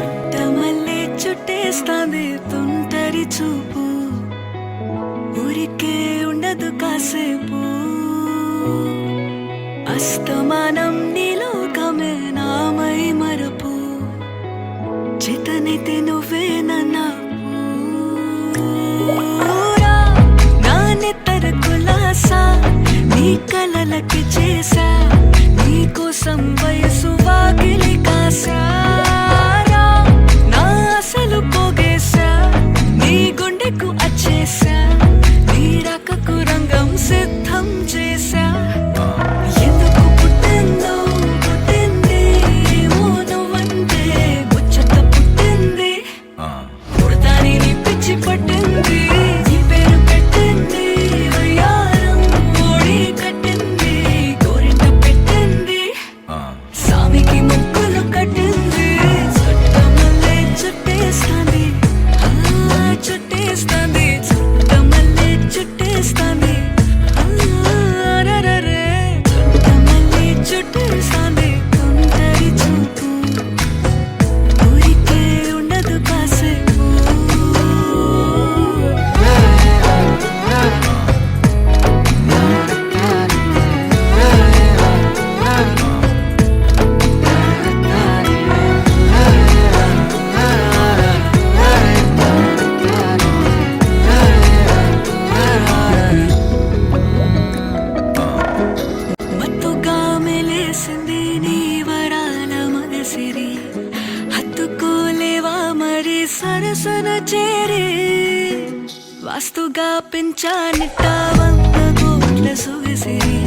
చుట్టమల్లే చుట్టేస్తాంది తుంటరి చూపు ఊరికే ఉండదు కాసేపు అస్తమానం నీలోకమే నామై మరపు చేతనైతే నువ్వే నన్నా నా నెత్తర కులాసా నీ కలలకి చేసా నీ కోసం వయసు వాకిలి కాసా నా అసలు పోగేసా నీ గుండెకు అచ్చేసా నీ రకకు రంగం సిద్ధం చేసా ఎందుకు పుట్టిందో పుట్టింది ఏమో నువ్వంటే ముచ్చట పుట్టింది పుడతాని నీ పిచ్చి పట్టింది నీ పేరు పెట్టింది వయ్యారం ఓడి కట్టింది గోరింట పెట్టింది సామికి ముక్కులు కట్టింది చుట్టమల్లే చుట్టేస్తాంది చుట్టేస్తాంది చుట్టమల్లే చుట్టేస్తాంది అరరరే చుట్టమల్లే చుట్టేస్తాంది తుంటరి చూపు ఊరికే ఉండదు కాసేపు మత్తుగా మెలేసింది నీ వరాల మగసిరి హత్తుకోలేవా మరి సరసన చేరి వాస్తుగా పెంచానిట్ట 100 కోట్ల సొగసిరి